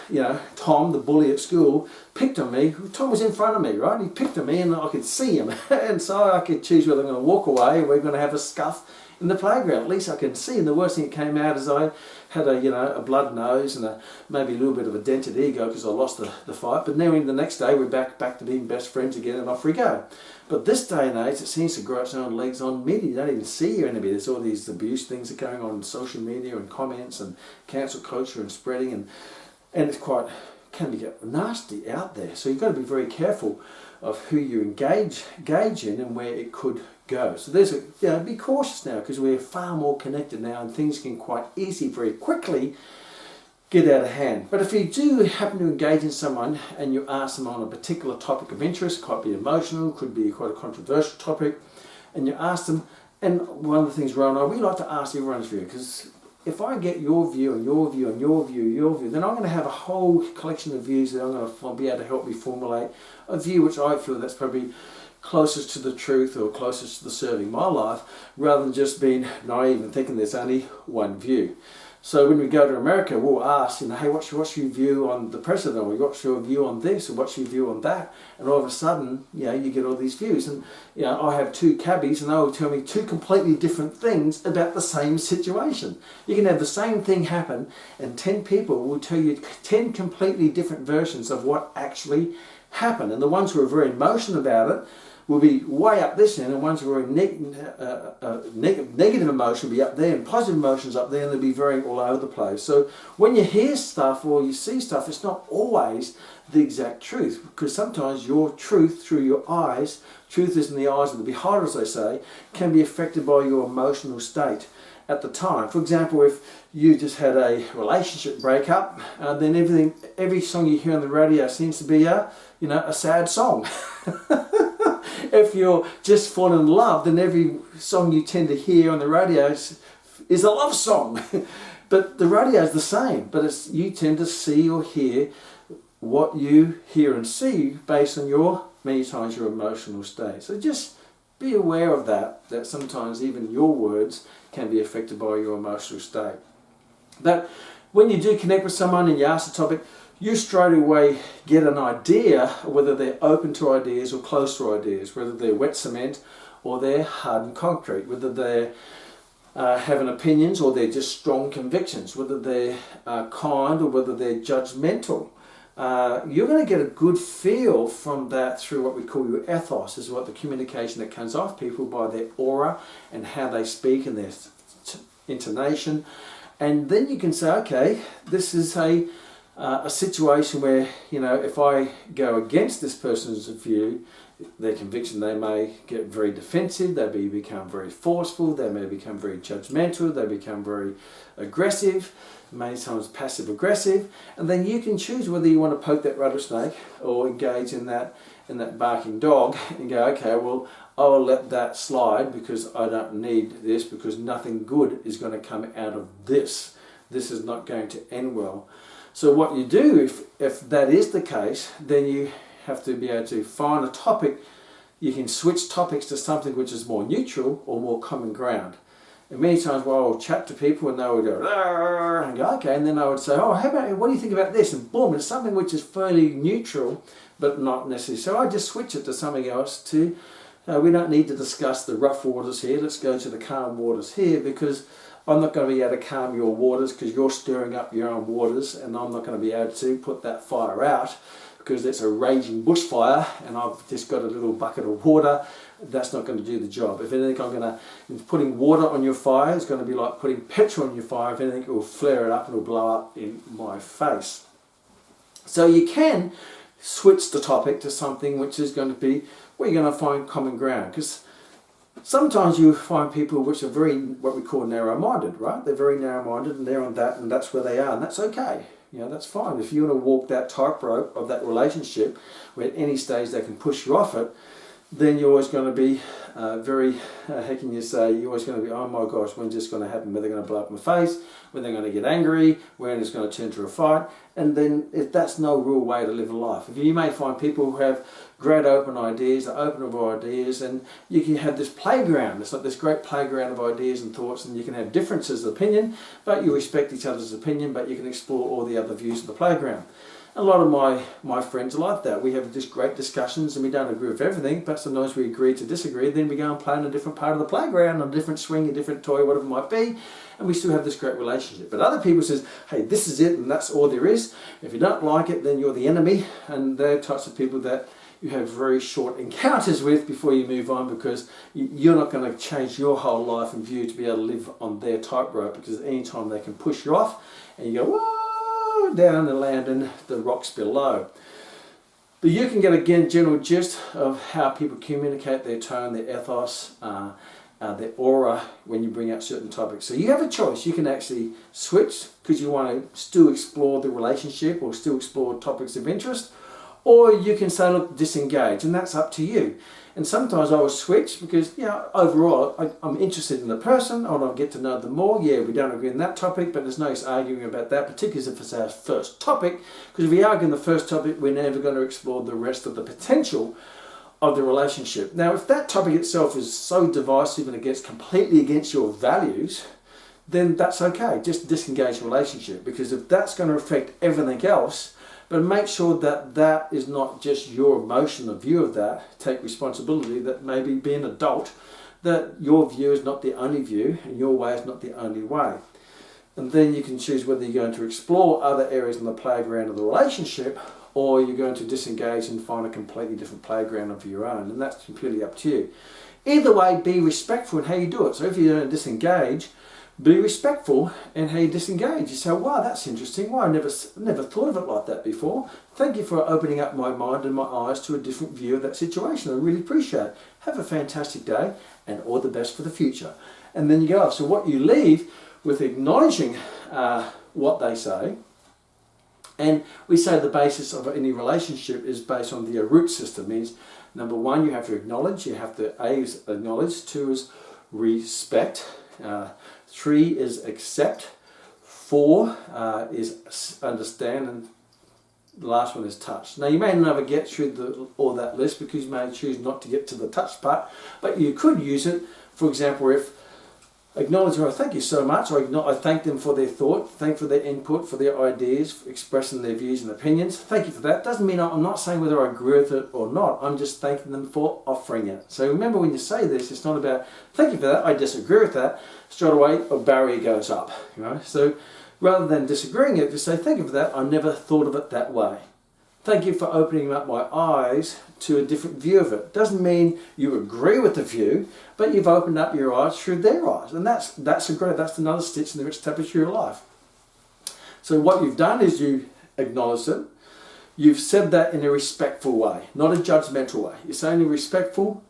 Speaker 1: Tom, the bully at school, picked on me, Tom was in front of me, right? He picked on me and I could see him. And so I could choose whether I'm going to walk away or we're going to have a scuff in the playground. At least I can see. And the worst thing that came out is I had a blood nose and maybe a little bit of a dented ego because I lost the fight. But then the next day we're back to being best friends again, and off we go. But this day and age, it seems to grow its own legs on media. You don't even see your enemy. There's all these abuse things that are going on social media and comments and cancel culture and spreading, and it's can get nasty out there. So you've got to be very careful of who you engage in and where it could go. So be cautious now, because we're far more connected now, and things can quite easily, very quickly get out of hand. But if you do happen to engage in someone and you ask them on a particular topic of interest, could be emotional, could be quite a controversial topic, and you ask them, and one of the things Ron and I, we like to ask everyone's view, because if I get your view and your view and your view, then I'm going to have a whole collection of views that I'm going to be able to help me formulate a view which I feel that's probably closest to the truth or closest to the serving my life, rather than just being naive and thinking there's only one view. So when we go to America, we'll ask, hey, what's your view on the president? Or what's your view on this? Or what's your view on that? And all of a sudden, you get all these views. And I have two cabbies, and they will tell me two completely different things about the same situation. You can have the same thing happen, and 10 people will tell you 10 completely different versions of what actually happened. And the ones who are very emotional about it will be way up this end, and ones who are negative emotion will be up there, and positive emotions up there, and they'll be very all over the place. So when you hear stuff or you see stuff, it's not always the exact truth, because sometimes your truth through your eyes, truth is in the eyes of the beholder, as they say, can be affected by your emotional state at the time. For example, if you just had a relationship breakup, then every song you hear on the radio seems to be a sad song. If you're just falling in love, then every song you tend to hear on the radio is a love song. But the radio is the same, but you tend to see or hear what you hear and see based on many times your emotional state. So just be aware of that sometimes even your words can be affected by your emotional state. That when you do connect with someone and you ask the topic, you straight away get an idea of whether they're open to ideas or close to ideas, whether they're wet cement or they're hardened concrete, whether they're having opinions or they're just strong convictions, whether they're kind or whether they're judgmental. You're going to get a good feel from that through what we call your ethos, is what the communication that comes off people by their aura and how they speak and their intonation. And then you can say, okay, this is a situation where, if I go against this person's view, their conviction, they may get very defensive, they may become very forceful, they may become very judgmental, they become very aggressive, many times passive aggressive, and then you can choose whether you want to poke that rattlesnake or engage in that barking dog and go, okay, well, I'll let that slide because I don't need this, because nothing good is going to come out of this. This is not going to end well. So what you do, if that is the case, then you have to be able to find a topic. You can switch topics to something which is more neutral or more common ground. And many times I'll chat to people and they will go, "Arr," and go, okay, and then I would say, what do you think about this? And boom, it's something which is fairly neutral, but not necessary. So I just switch it to something else to, we don't need to discuss the rough waters here, let's go to the calm waters here, because I'm not going to be able to calm your waters because you're stirring up your own waters, and I'm not going to be able to put that fire out because it's a raging bushfire and I've just got a little bucket of water. That's not going to do the job. If anything, putting water on your fire is going to be like putting petrol on your fire. If anything, it will flare it up and it will blow up in my face. So you can switch the topic to something which is going to be where you're going to find common ground, because Sometimes you find people which are very, what we call narrow-minded, right? They're very narrow-minded and they're on that and that's where they are, and that's okay. You know, that's fine. If you want to walk that tightrope of that relationship, where at any stage they can push you off it, then you're always going to be very, how can you say, you're always going to be, oh my gosh, when's this going to happen? When they're going to blow up my face, when they're going to get angry, when it's going to turn to a fight. And then if that's no real way to live a life. If you may find people who have great open ideas, they're open of ideas, and you can have this playground. It's like this great playground of ideas and thoughts, and you can have differences of opinion, but you respect each other's opinion, but you can explore all the other views of the playground. A lot of my friends are like that. We have just great discussions and we don't agree with everything, but sometimes we agree to disagree, then we go and play on a different part of the playground, on a different swing, a different toy, whatever it might be, and we still have this great relationship. But other people says, hey, this is it and that's all there is. If you don't like it, then you're the enemy, and they're types of people that you have very short encounters with before you move on, because you're not going to change your whole life and view to be able to live on their tightrope, because at any time they can push you off and you go, whoa, down and land in the rocks below. But you can get a general gist of how people communicate, their tone, their ethos, their aura when you bring out certain topics. So you have a choice. You can actually switch because you want to still explore the relationship or still explore topics of interest, or you can say, look, disengage, and that's up to you. And sometimes I will switch because, you know, overall I'm interested in the person. I want to get to know them more. Yeah, we don't agree on that topic, but there's no use arguing about that, particularly if it's our first topic, because if we argue on the first topic, we're never going to explore the rest of the potential of the relationship. Now, if that topic itself is so divisive and it gets completely against your values, then that's okay. Just disengage the relationship, because if that's going to affect everything else, but make sure that that is not just your emotional view of that. Take responsibility that maybe be an adult, that your view is not the only view and your way is not the only way. And then you can choose whether you're going to explore other areas in the playground of the relationship, or you're going to disengage and find a completely different playground of your own. And that's completely up to you. Either way, be respectful in how you do it. So if you don't disengage, be respectful in how you disengage. You say, wow, that's interesting. Wow, I never thought of it like that before. Thank you for opening up my mind and my eyes to a different view of that situation. I really appreciate it. Have a fantastic day and all the best for the future. And then you go off. So what you leave with acknowledging what they say, and we say the basis of any relationship is based on the root system. Means number one, you have to acknowledge. You have to, A is acknowledge. Two is respect. 3 is accept, 4 is understand, and the last one is touch. Now you may never get through all that list because you may choose not to get to the touch part, but you could use it. For example, if acknowledge, oh, thank you so much, or I thank them for their thought, thank for their input, for their ideas, for expressing their views and opinions. Thank you for that. Doesn't mean I'm not saying whether I agree with it or not. I'm just thanking them for offering it. So remember, when you say this, it's not about thank you for that, I disagree with that. Straight away a barrier goes up. You know? So rather than disagreeing it, just say thank you for that, I never thought of it that way. Thank you for opening up my eyes to a different view of it. Doesn't mean you agree with the view, but you've opened up your eyes through their eyes. And that's another stitch in the rich tapestry of your life. So what you've done is you acknowledged it. You've said that in a respectful way, not a judgmental way. You're saying in a respectful,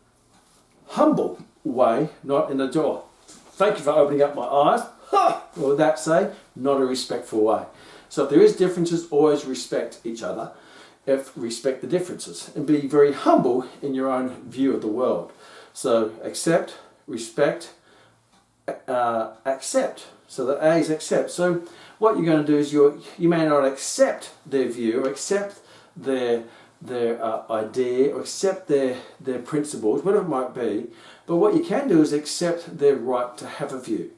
Speaker 1: humble way, not in a door. Thank you for opening up my eyes. What would that say? Not a respectful way. So if there is differences, always respect each other. Respect the differences and be very humble in your own view of the world. So accept, respect, accept. So the A is accept. So what you're going to do is you may not accept their view, or accept their idea, or accept their principles, whatever it might be. But what you can do is accept their right to have a view.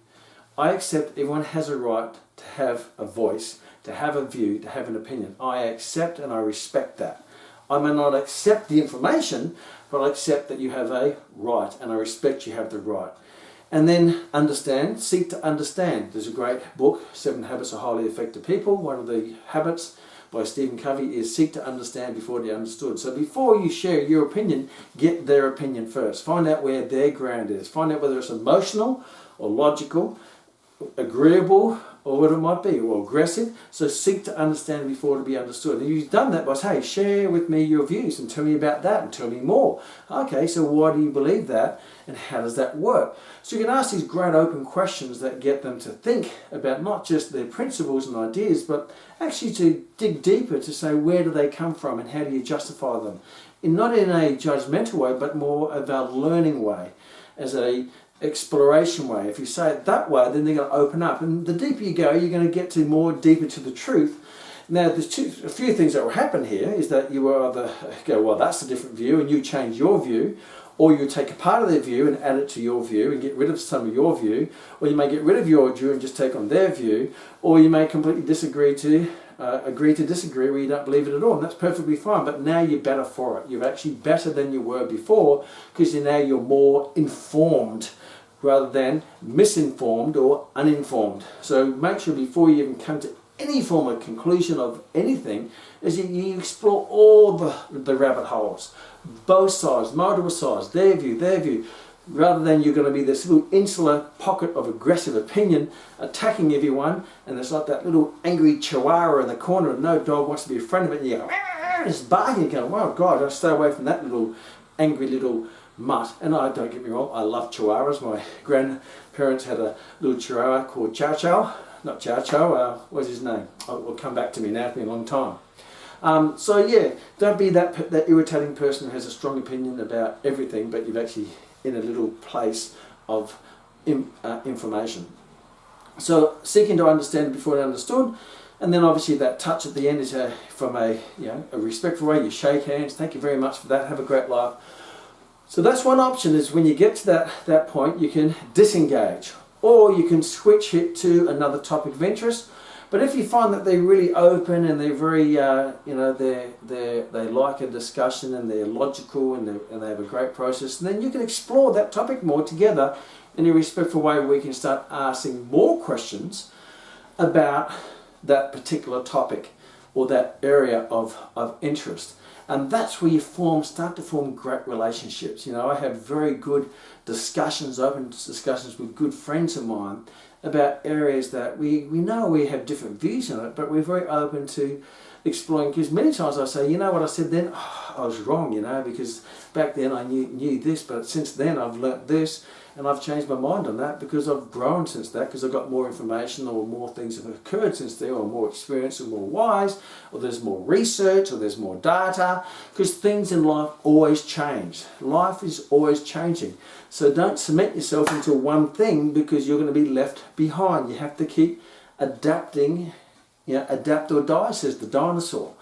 Speaker 1: I accept everyone has a right to have a voice, to have a view, to have an opinion. I accept and I respect that. I may not accept the information, but I accept that you have a right, and I respect you have the right. And then understand, seek to understand. There's a great book, 7 Habits of Highly Effective People. One of the habits by Stephen Covey is seek to understand before they're understood. So before you share your opinion, get their opinion first. Find out where their ground is. Find out whether it's emotional or logical, agreeable or what it might be, or aggressive. So seek to understand before to be understood. And you've done that by saying, hey, share with me your views and tell me about that and tell me more. Okay, so why do you believe that and how does that work? So you can ask these great open questions that get them to think about not just their principles and ideas, but actually to dig deeper to say where do they come from and how do you justify them. Not in a judgmental way, but more of a learning way, as a exploration way. If you say it that way, then they're going to open up, and the deeper you go, you're going to get to more deeper to the truth. Now, there's a few things that will happen here is that you will either go, well, that's a different view, and you change your view, or you take a part of their view and add it to your view and get rid of some of your view, or you may get rid of your view and just take on their view, or you may completely disagree to agree to disagree where you don't believe it at all, and that's perfectly fine. But now you're better for it. You're actually better than you were before, because now you're more informed rather than misinformed or uninformed. So make sure before you even come to any form of conclusion of anything is you explore all the rabbit holes, both sides, multiple sides, their view, rather than you're going to be this little insular pocket of aggressive opinion attacking everyone, and it's like that little angry chihuahua in the corner and no dog wants to be a friend of it, and you go, just barking, you go, oh God, I'll stay away from that little angry little mutt. And I don't get me wrong, I love chihuahuas. My grandparents had a little chihuahua called Chow Chow. Not Chow Chow, what's his name? It will come back to me now, it's been a long time. So yeah, don't be that irritating person who has a strong opinion about everything, but you've actually in a little place of information. So seeking to understand before understood, and then obviously that touch at the end is from a respectful way. You shake hands. Thank you very much for that. Have a great life. So that's one option, is when you get to that point, you can disengage, or you can switch it to another topic of interest. But if you find that they're really open and they're very, they like a discussion and they're logical and they have a great process, then you can explore that topic more together in a respectful way, where we can start asking more questions about that particular topic or that area of interest. And that's where you start to form great relationships. I have very good discussions, open discussions with good friends of mine about areas that we know we have different views on it, but we're very open to exploring, because many times I say, you know what I said then? Oh, I was wrong, because back then I knew this, but since then I've learnt this, and I've changed my mind on that because I've grown since that, because I've got more information, or more things have occurred since then, or more experience, or more wise, or there's more research, or there's more data, because things in life always change. Life is always changing. So don't cement yourself into one thing, because you're going to be left behind. You have to keep adapting. Adapt or die, says the dinosaur.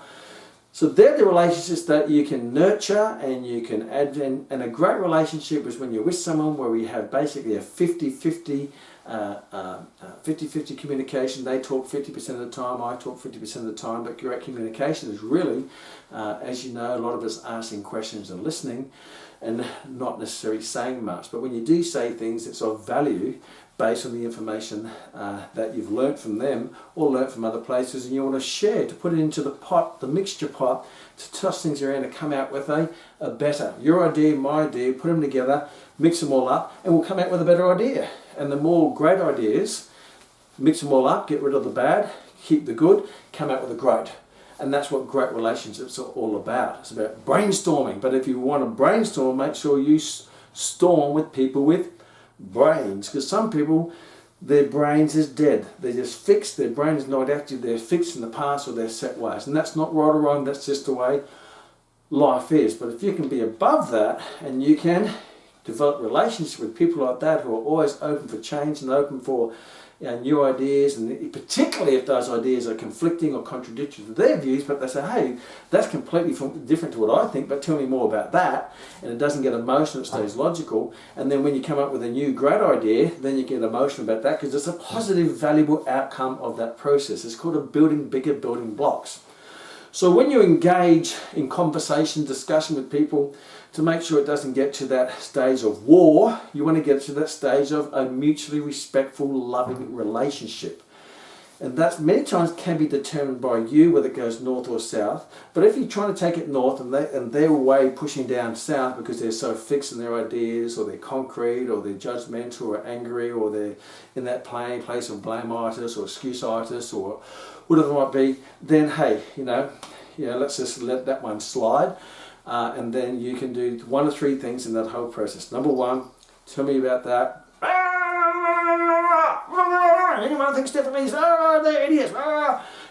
Speaker 1: So they're the relationships that you can nurture and you can add in. And a great relationship is when you're with someone where we have basically a 50-50 communication. They talk 50% of the time, I talk 50% of the time, but great communication is really, as you know, a lot of us asking questions and listening and not necessarily saying much. But when you do say things, it's of value based on the information that you've learnt from them or learnt from other places, and you want to share, to put it into the pot, the mixture pot, to toss things around and come out with a better, your idea, my idea, put them together, mix them all up, and we'll come out with a better idea. And the more great ideas, mix them all up, get rid of the bad, keep the good, come out with the great. And that's what great relationships are all about. It's about brainstorming. But if you want to brainstorm, make sure you storm with people with brains, because some people, their brains is dead. They're just fixed. Their brain is not active. They're fixed in the past, or they're set ways, and that's not right or wrong. That's just the way life is. But if you can be above that, and you can develop relationships with people like that who are always open for change and open for new ideas, and particularly if those ideas are conflicting or contradictory to their views, but they say, hey, that's completely different to what I think, but tell me more about that, and it doesn't get emotional, it stays logical. And then when you come up with a new great idea, then you get emotional about that, because it's a positive, valuable outcome of that process. It's called building bigger building blocks. So when you engage in conversation, discussion with people, to make sure it doesn't get to that stage of war, you want to get to that stage of a mutually respectful, loving relationship. And that many times can be determined by you whether it goes north or south. But if you're trying to take it north and they're way pushing down south because they're so fixed in their ideas, or they're concrete, or they're judgmental or angry, or they're in that place of blame-itis or excuse-itis or whatever it might be, then hey, let's just let that one slide. And then you can do one of three things in that whole process. Number one, tell me about that. Anyone thinks differently? They're idiots.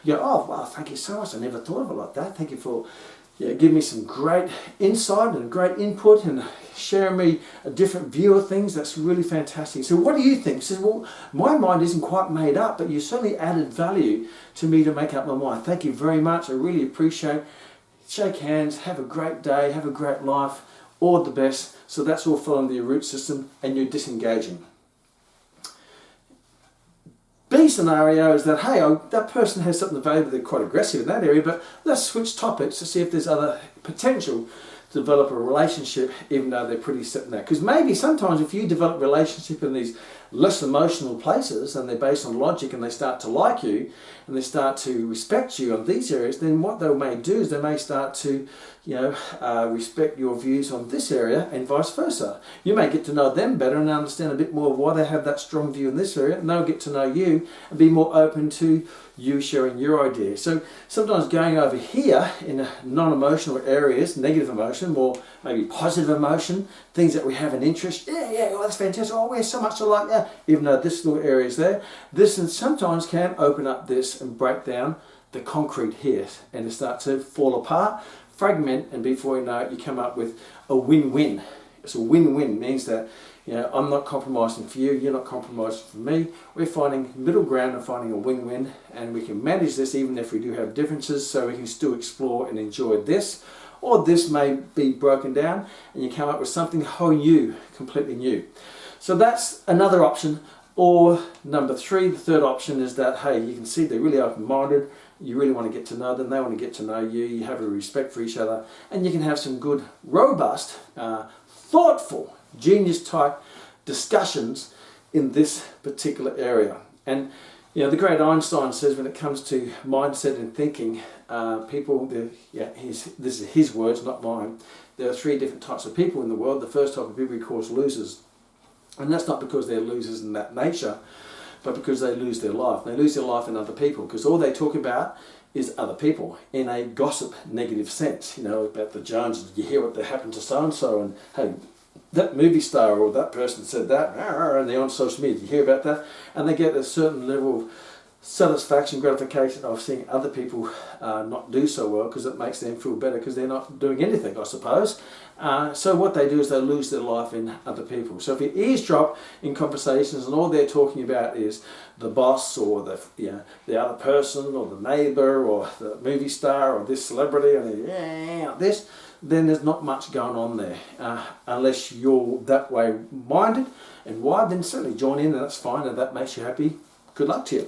Speaker 1: You go, oh, wow, thank you so much. I never thought of it like that. Thank you for giving me some great insight and great input and sharing me a different view of things. That's really fantastic. So what do you think? Says, well, my mind isn't quite made up, but you certainly added value to me to make up my mind. Thank you very much. I really appreciate it. Shake hands. Have a great day. Have a great life. All the best. So that's all following the root system, and you're disengaging. B scenario is that, hey, that person has something valuable, they're quite aggressive in that area, but let's switch topics to see if there's other potential to develop a relationship, even though they're pretty set in that. Because maybe sometimes if you develop a relationship in these less emotional places and they're based on logic and they start to like you and they start to respect you on these areas, then what they may do is they may start to respect your views on this area and vice versa. You may get to know them better and understand a bit more of why they have that strong view in this area, and they'll get to know you and be more open to you sharing your ideas. So sometimes going over here in non-emotional areas, negative emotion, more maybe positive emotion, things that we have an interest, oh, that's fantastic, oh, we're so much alike, yeah, even though this little area is there, this and sometimes can open up this and break down the concrete here and it starts to fall apart, fragment, and before you know it, you come up with a win-win. So win-win means that I'm not compromising for you, you're not compromising for me. We're finding middle ground and finding a win-win, and we can manage this even if we do have differences, so we can still explore and enjoy this. Or this may be broken down and you come up with something whole new, completely new. So that's another option. Or number three, the third option is that, hey, you can see they're really open-minded, you really want to get to know them, they want to get to know you, you have a respect for each other, and you can have some good, robust, thoughtful, genius type discussions in this particular area. And the great Einstein says when it comes to mindset and thinking, people, this is his words, not mine, there are three different types of people in the world. The first type of people he calls losers. And that's not because they're losers in that nature, but because they lose their life. They lose their life in other people, because all they talk about is other people in a gossip negative sense. About the Joneses, you hear what happened to so-and-so, and hey, that movie star or that person said that, and they're on social media, you hear about that, and they get a certain level of satisfaction, gratification of seeing other people not do so well, because it makes them feel better because they're not doing anything, I suppose. So what they do is they lose their life in other people. So if you eavesdrop in conversations and all they're talking about is the boss or the other person or the neighbour or the movie star or this celebrity and this, then there's not much going on there. Unless you're that way minded and wired, then certainly join in, and that's fine, and that makes you happy. Good luck to you.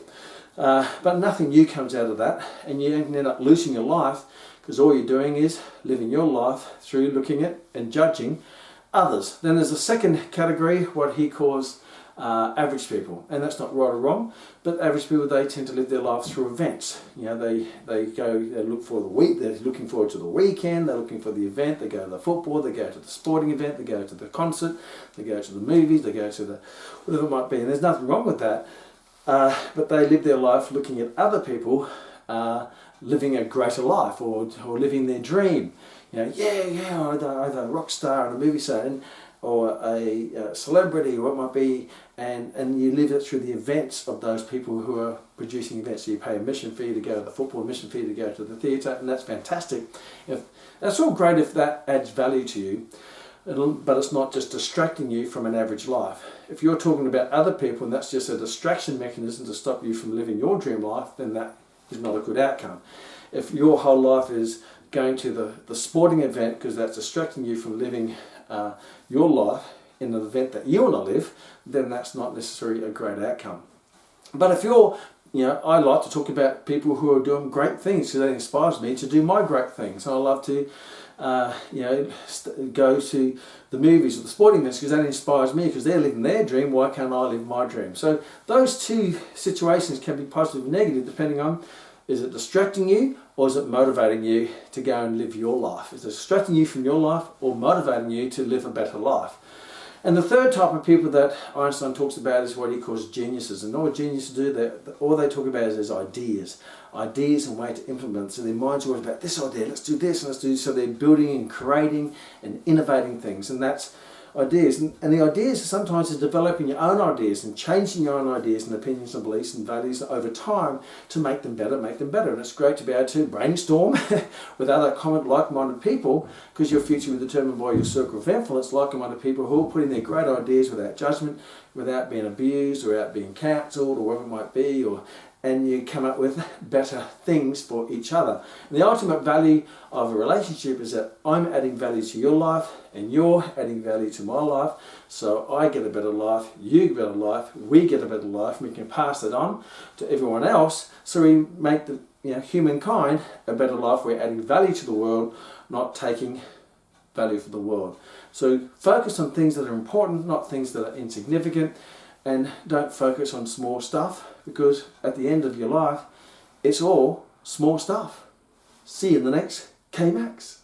Speaker 1: But nothing new comes out of that, and you end up losing your life, because all you're doing is living your life through looking at and judging others. Then there's a second category, what he calls average people, and that's not right or wrong, but average people, they tend to live their lives through events. They look for the week, they're looking forward to the weekend, they're looking for the event, they go to the football, they go to the sporting event, they go to the concert, they go to the movies, they go to the whatever it might be, and there's nothing wrong with that. But they live their life looking at other people living a greater life or living their dream. Either a rock star and a movie star or a celebrity or what it might be, and you live it through the events of those people who are producing events. So you pay a mission fee to go to the football, a mission fee to go to the theatre, and that's fantastic. That's all great if that adds value to you. But it's not just distracting you from an average life. If you're talking about other people and that's just a distraction mechanism to stop you from living your dream life, then that is not a good outcome. If your whole life is going to the sporting event because that's distracting you from living your life in an event that you want to live, then that's not necessarily a great outcome. But if you're I like to talk about people who are doing great things because that inspires me to do my great things. I love to, go to the movies or the sporting events because that inspires me because they're living their dream. Why can't I live my dream? So those two situations can be positive and negative depending on, is it distracting you or is it motivating you to go and live your life? Is it distracting you from your life or motivating you to live a better life? And the third type of people that Einstein talks about is what he calls geniuses. And all geniuses do, all they talk about is ideas. Ideas and way to implement. So their mind's always about this idea, let's do this and let's do this. So they're building and creating and innovating things. And that's ideas. And the ideas sometimes is developing your own ideas and changing your own ideas and opinions and beliefs and values over time to make them better, And it's great to be able to brainstorm with other like-minded people because your future will be determined by your circle of influence, like-minded people who are putting their great ideas without judgment, without being abused or without being cancelled or whatever it might be, and you come up with better things for each other. And the ultimate value of a relationship is that I'm adding value to your life and you're adding value to my life. So I get a better life, you get a better life, we get a better life, and we can pass it on to everyone else. So we make the humankind a better life. We're adding value to the world, not taking value for the world. So focus on things that are important, not things that are insignificant. And don't focus on small stuff because at the end of your life, it's all small stuff. See you in the next Kmax.